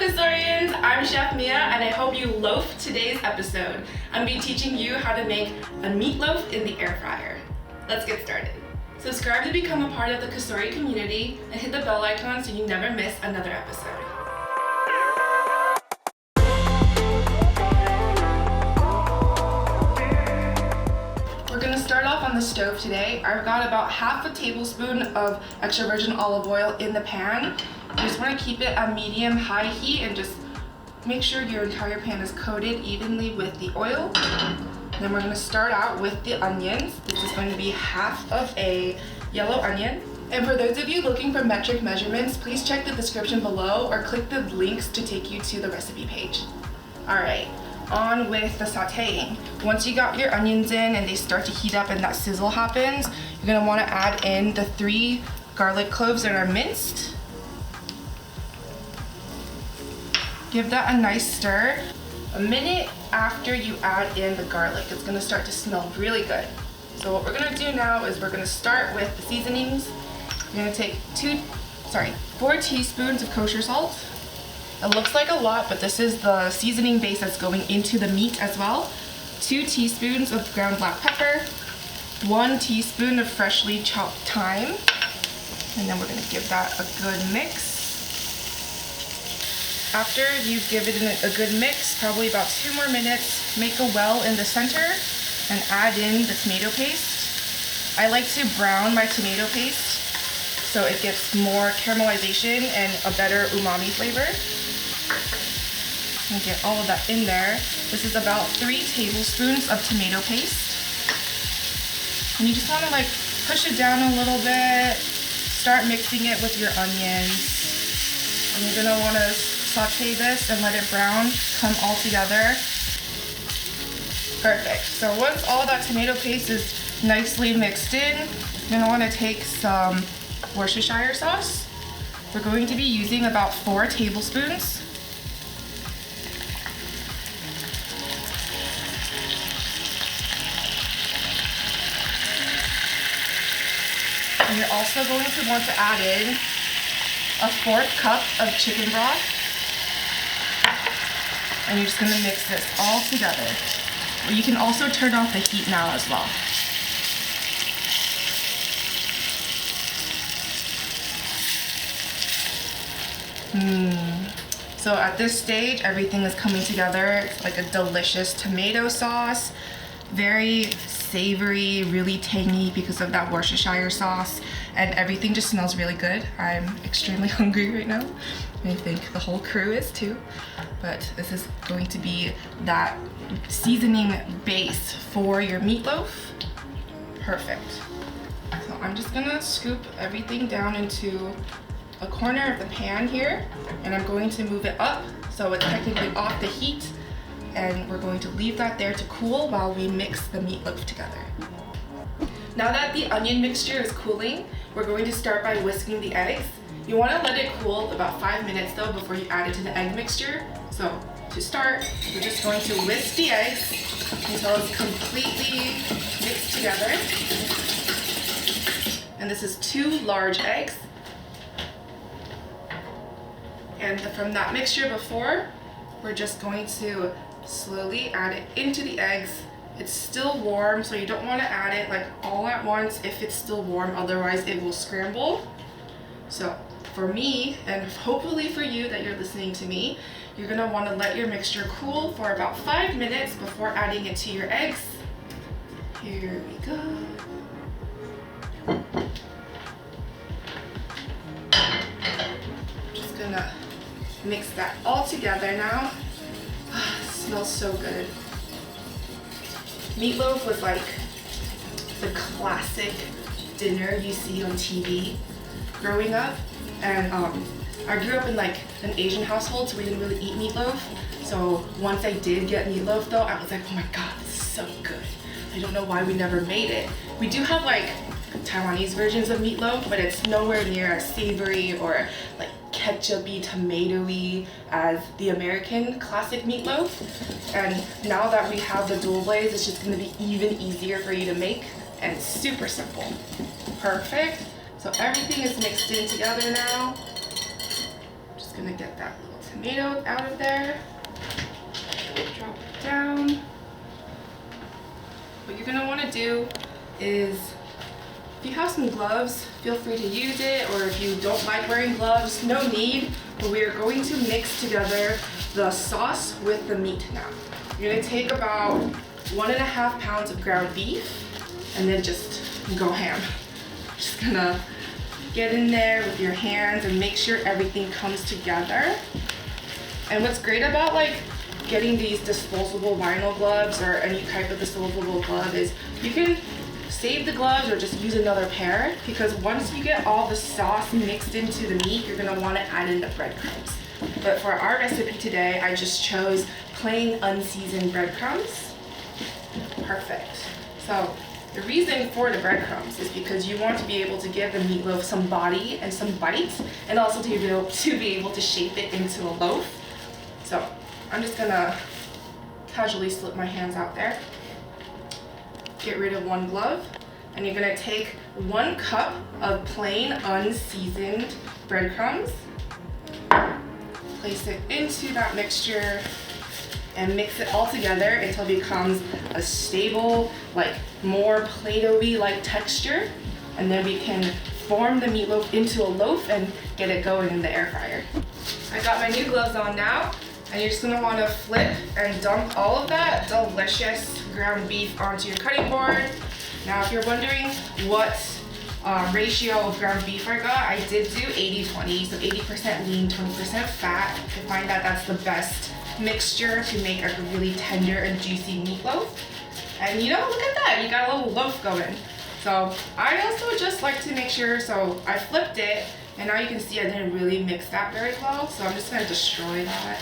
Cosorians, I'm Chef Mia and I hope you loaf today's episode. I'm going to be teaching you how to make a meatloaf in the air fryer. Let's get started. Subscribe to become a part of the Cosori community and hit the bell icon so you never miss another episode. We're going to start off on the stove today. I've got about half a tablespoon of extra virgin olive oil in the pan. You just want to keep it at medium-high heat and just make sure your entire pan is coated evenly with the oil. Then we're going to start out with the onions. This is going to be half of a yellow onion. And for those of you looking for metric measurements, please check the description below or click the links to take you to the recipe page. Alright, on with the sauteing. Once you got your onions in and they start to heat up and that sizzle happens, you're going to want to add in the 3 garlic cloves that are minced. Give that a nice stir. A minute after you add in the garlic, it's gonna start to smell really good. So what we're gonna do now is we're gonna start with the seasonings. You're gonna take 4 teaspoons of kosher salt. It looks like a lot, but this is the seasoning base that's going into the meat as well. 2 teaspoons of ground black pepper, 1 teaspoon of freshly chopped thyme, and then we're gonna give that a good mix. After you've given it a good mix, probably about 2 more minutes, make a well in the center and add in the tomato paste. I like to brown my tomato paste so it gets more caramelization and a better umami flavor. And get all of that in there. This is about 3 tablespoons of tomato paste. And you just want to push it down a little bit, start mixing it with your onions. And you're going to want to saute this and let it brown, come all together. Perfect. So once all that tomato paste is nicely mixed in, you're gonna want to take some Worcestershire sauce. We're going to be using about 4 tablespoons. And you're also going to want to add in a 1/4 cup of chicken broth. And you're just going to mix this all together. You can also turn off the heat now as well. So at this stage, everything is coming together. It's like a delicious tomato sauce. Very savory, really tangy because of that Worcestershire sauce. And everything just smells really good. I'm extremely hungry right now. I think the whole crew is too. But this is going to be that seasoning base for your meatloaf. Perfect. So I'm just gonna scoop everything down into a corner of the pan here, and I'm going to move it up so it's technically off the heat, and we're going to leave that there to cool while we mix the meatloaf together. Now that the onion mixture is cooling, we're going to start by whisking the eggs. You want to let it cool about 5 minutes though before you add it to the egg mixture. So to start, we're just going to whisk the eggs until it's completely mixed together. And this is 2 large eggs. And from that mixture before, we're just going to slowly add it into the eggs. It's still warm, so you don't want to add it all at once if it's still warm, otherwise it will scramble. So for me, and hopefully for you that you're listening to me, you're going to want to let your mixture cool for about 5 minutes before adding it to your eggs. Here we go. Just gonna mix that all together now. It smells so good. Meatloaf was like the classic dinner you see on TV growing up. And I grew up in an Asian household, so we didn't really eat meatloaf. So once I did get meatloaf though, I was like, oh my god, this is so good. I don't know why we never made it. We do have Taiwanese versions of meatloaf, but it's nowhere near as savory or ketchup-y, tomato-y as the American classic meatloaf. And now that we have the dual glaze, it's just gonna be even easier for you to make, and it's super simple. Perfect. So everything is mixed in together now. Just Just gonna get that little tomato out of there. Drop it down. What you're gonna wanna do is, if you have some gloves, feel free to use it, or if you don't like wearing gloves, no need, but we are going to mix together the sauce with the meat now. You're gonna take about 1.5 pounds of ground beef and then just go ham. Just gonna get in there with your hands and make sure everything comes together. And what's great about like getting these disposable vinyl gloves or any type of disposable glove is you can save the gloves or just use another pair, because once you get all the sauce mixed into the meat, you're gonna wanna add in the breadcrumbs. But for our recipe today, I just chose plain unseasoned breadcrumbs. Perfect. So the reason for the breadcrumbs is because you want to be able to give the meatloaf some body and some bite, and also to be able to shape it into a loaf. So I'm just gonna casually slip my hands out there. Get rid of one glove, and you're gonna take 1 cup of plain unseasoned breadcrumbs, place it into that mixture, and mix it all together until it becomes a stable, like more Play-Doh-y like texture. And then we can form the meatloaf into a loaf and get it going in the air fryer. I got my new gloves on now, and you're just gonna wanna flip and dump all of that delicious ground beef onto your cutting board. Now, if you're wondering what ratio of ground beef I got, I did do 80-20, so 80% lean, 20% fat. I find that that's the best mixture to make a really tender and juicy meatloaf. And you know, look at that, you got a little loaf going. So I also just like to make sure, so I flipped it, and now you can see I didn't really mix that very well, so I'm just gonna destroy that.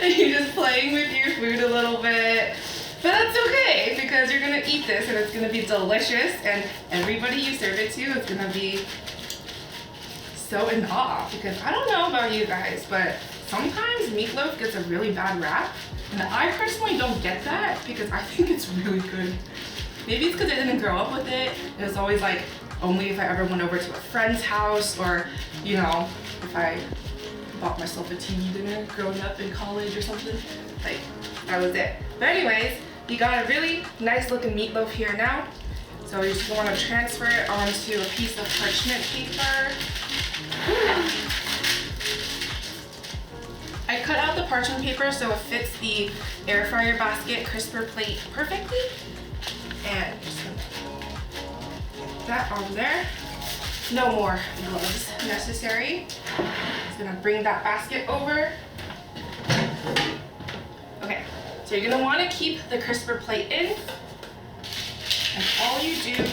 And you're just playing with your food a little bit. But that's okay, because you're gonna eat this and it's gonna be delicious, and everybody you serve it to is gonna be so in awe. Because I don't know about you guys, but sometimes meatloaf gets a really bad rap, and I personally don't get that because I think it's really good. Maybe it's because I didn't grow up with it. It was always like only if I ever went over to a friend's house, or you know, if I bought myself a TV dinner growing up in college or something. Like, that was it. But anyways, you got a really nice looking meatloaf here now. So you just want to transfer it onto a piece of parchment paper. I cut out the parchment paper so it fits the air fryer basket crisper plate perfectly. And just gonna get that on there. No more gloves necessary. Just gonna bring that basket over. Okay, so you're gonna wanna keep the crisper plate in. And all you do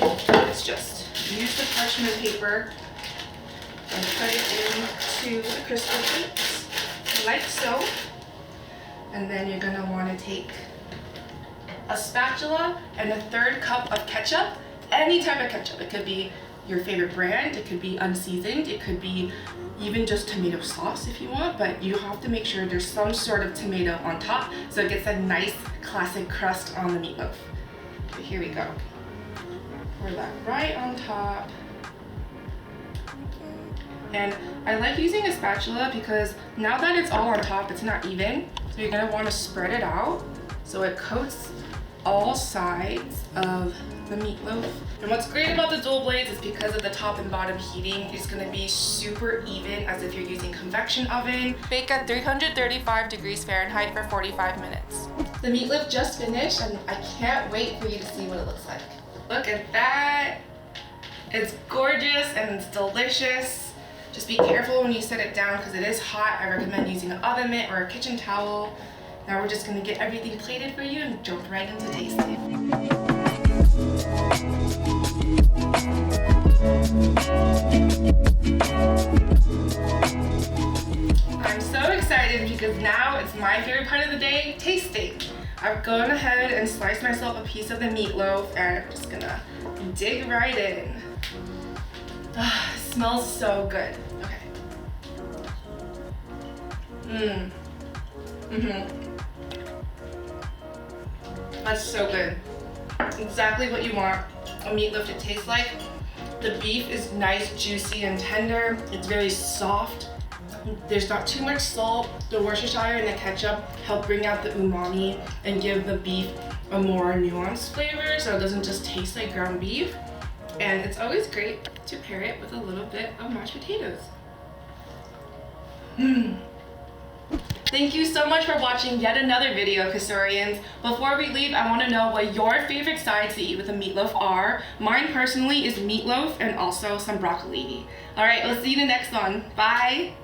is just use the parchment paper and put it into the crisper plate, like so. And then you're gonna wanna take a spatula and a 1/3 cup of ketchup, any type of ketchup. It could be your favorite brand, it could be unseasoned, it could be even just tomato sauce if you want, but you have to make sure there's some sort of tomato on top so it gets a nice classic crust on the meatloaf. So here we go. Pour that right on top. And I like using a spatula because now that it's all on top, it's not even. So you're gonna wanna spread it out so it coats all sides of the meatloaf. And what's great about the dual blades is because of the top and bottom heating, it's gonna be super even as if you're using convection oven. Bake at 335 degrees Fahrenheit for 45 minutes. The meatloaf just finished, and I can't wait for you to see what it looks like. Look at that. It's gorgeous and it's delicious. Just be careful when you set it down because it is hot. I recommend using an oven mitt or a kitchen towel. Now we're just gonna get everything plated for you and jump right into tasting. I'm so excited because now it's my favorite part of the day, tasting. I've gone ahead and sliced myself a piece of the meatloaf, and I'm just gonna dig right in. It smells so good. Okay. That's so good. Exactly what you want a meatloaf to taste like. The beef is nice, juicy, and tender. It's very soft There's not too much salt. The Worcestershire and the ketchup help bring out the umami and give the beef a more nuanced flavor, so it doesn't just taste like ground beef. And it's always great to pair it with a little bit of mashed potatoes. Thank you so much for watching yet another video, Kosorians. Before we leave, I want to know what your favorite sides to eat with a meatloaf are. Mine personally is meatloaf and also some broccoli. Alright, we'll see you in the next one. Bye!